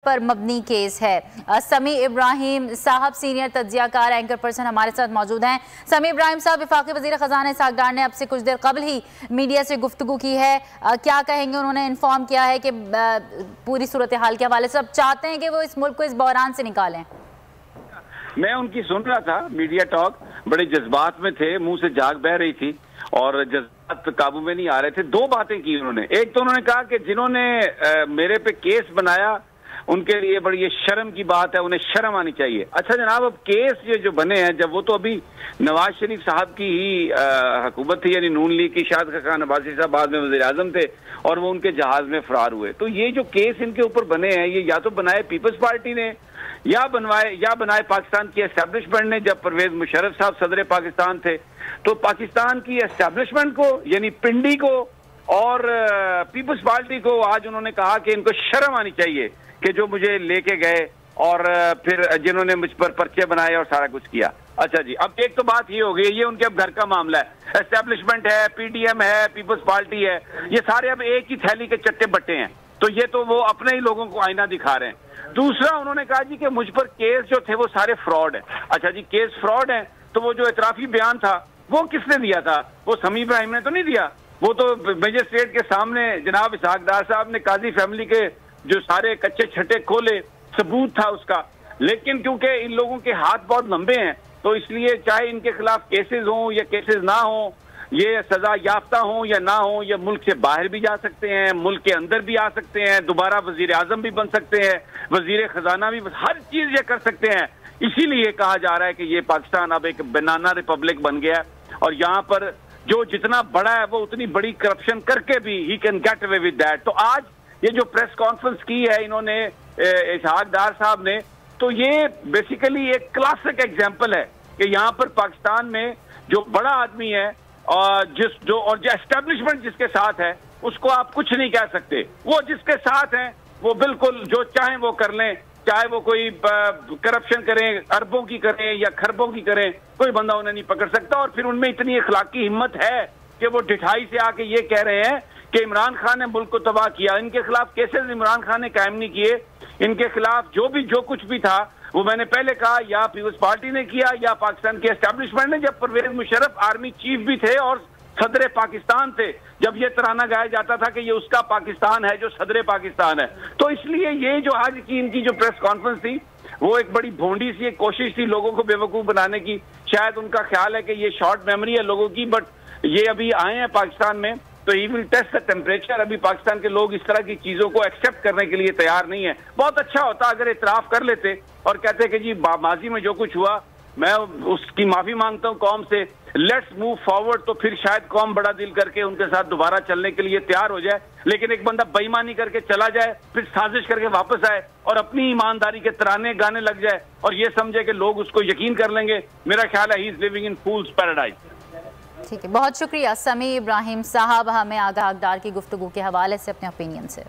पर मबनी केस है। समी इब्राहिम साहब सीनियर तज्जियाकार एंकर पर्सन हमारे साथ मौजूद हैं। समी इब्राहिम साहब, वफाकी वज़ीर ख़ज़ाना इसहाक़ डार ने अब से कुछ देर कबल ही मीडिया से गुफ्तगू की है। क्या कहेंगे? उन्होंने इन्फॉर्म किया है कि पूरी सूरत हाल के हवाले से अब चाहते हैं कि वो इस मुल्क को इस बहरान से निकालें। मैं उनकी सुन रहा था मीडिया टॉक, बड़े जज्बात में थे, मुंह से झाग बह रही थी और जज्बात काबू में नहीं आ रहे थे। दो बातें की उन्होंने। एक तो उन्होंने कहा कि जिन्होंने मेरे पे केस बनाया उनके लिए बड़ी ये शर्म की बात है, उन्हें शर्म आनी चाहिए। अच्छा जनाब, अब केस ये जो बने हैं, जब वो तो अभी नवाज शरीफ साहब की ही हुकूमत थी, यानी नून लीग की, शाद खान अब्बासी साहब बाद में वज़ीर आज़म थे और वो उनके जहाज में फरार हुए। तो ये जो केस इनके ऊपर बने हैं, ये या तो बनाए पीपल्स पार्टी ने या बनाए पाकिस्तान की एस्टैब्लिशमेंट ने। जब परवेज मुशर्रफ साहब सदर पाकिस्तान थे तो पाकिस्तान की एस्टैब्लिशमेंट को, यानी पिंडी को और पीपल्स पार्टी को आज उन्होंने कहा कि इनको शर्म आनी चाहिए कि जो मुझे लेके गए और फिर जिन्होंने मुझ पर पर्चे बनाए और सारा कुछ किया। अच्छा जी, अब एक तो बात ये हो गई, ये उनके अब घर का मामला है। एस्टैब्लिशमेंट है, पीडीएम है, पीपल्स पार्टी है, ये सारे अब एक ही थैली के चट्टे बट्टे हैं। तो ये तो वो अपने ही लोगों को आईना दिखा रहे हैं। दूसरा उन्होंने कहा जी कि मुझ पर केस जो थे वो सारे फ्रॉड है। अच्छा जी, केस फ्रॉड है तो वो जो इतराफी बयान था वो किसने दिया था? वो समी इब्राहिम ने तो नहीं दिया, वो तो मजिस्ट्रेट के सामने जनाब इसहाक़ डार साहब ने काजी फैमिली के जो सारे कच्चे छट्टे खोले, सबूत था उसका। लेकिन क्योंकि इन लोगों के हाथ बहुत लंबे हैं तो इसलिए चाहे इनके खिलाफ केसेस हों या केसेस ना हों, ये सजा याफ्ता हों या ना हों, ये मुल्क से बाहर भी जा सकते हैं, मुल्क के अंदर भी आ सकते हैं, दोबारा वजीर आजम भी बन सकते हैं, वजीर खजाना भी, हर चीज ये कर सकते हैं। इसीलिए कहा जा रहा है कि ये पाकिस्तान अब एक बनाना रिपब्लिक बन गया और यहाँ पर जो जितना बड़ा है वो उतनी बड़ी करप्शन करके भी he can get away with that. तो आज ये जो प्रेस कॉन्फ्रेंस की है इन्होंने इसहाक़ डार साहब ने, तो ये बेसिकली एक क्लासिक एग्जांपल है कि यहाँ पर पाकिस्तान में जो बड़ा आदमी है और जो एस्टेब्लिशमेंट जिसके साथ है उसको आप कुछ नहीं कह सकते। वो जिसके साथ हैं वो बिल्कुल जो चाहें वो कर लें, चाहे वो कोई करप्शन करें, अरबों की करें या खरबों की करें, कोई बंदा उन्हें नहीं पकड़ सकता। और फिर उनमें इतनी अखलाकी हिम्मत है कि वो ढिठाई से आके ये कह रहे हैं कि इमरान खान ने मुल्क को तबाह किया। इनके खिलाफ केसेस इमरान खान ने कायम नहीं किए, इनके खिलाफ जो कुछ भी था वो मैंने पहले कहा या पीपल्स पार्टी ने किया या पाकिस्तान की एस्टैब्लिशमेंट ने। जब परवेज मुशर्रफ आर्मी चीफ भी थे और सदर पाकिस्तान थे, जब ये तराना गाया जाता था कि ये उसका पाकिस्तान है जो सदर पाकिस्तान है। तो इसलिए ये जो आज की इनकी जो प्रेस कॉन्फ्रेंस थी वो एक बड़ी भोंडी सी एक कोशिश थी लोगों को बेवकूफ बनाने की। शायद उनका ख्याल है कि ये शॉर्ट मेमोरी है लोगों की, बट ये अभी आए हैं पाकिस्तान में तो he will test the temperature. अभी पाकिस्तान के लोग इस तरह की चीजों को एक्सेप्ट करने के लिए तैयार नहीं है। बहुत अच्छा होता अगर इतराफ कर लेते और कहते कि जी माजी में जो कुछ हुआ मैं उसकी माफी मांगता हूं कौम से, लेट्स मूव फॉरवर्ड, तो फिर शायद कौम बड़ा दिल करके उनके साथ दोबारा चलने के लिए तैयार हो जाए। लेकिन एक बंदा बेईमानी करके चला जाए, फिर साजिश करके वापस आए और अपनी ईमानदारी के तराने गाने लग जाए और ये समझे कि लोग उसको यकीन कर लेंगे, मेरा ख्याल है he is living in fools paradise. ठीक है, बहुत शुक्रिया समी इब्राहिम साहब हमें आगाह डार की गुफ्तगू के हवाले से अपने ओपिनियन से।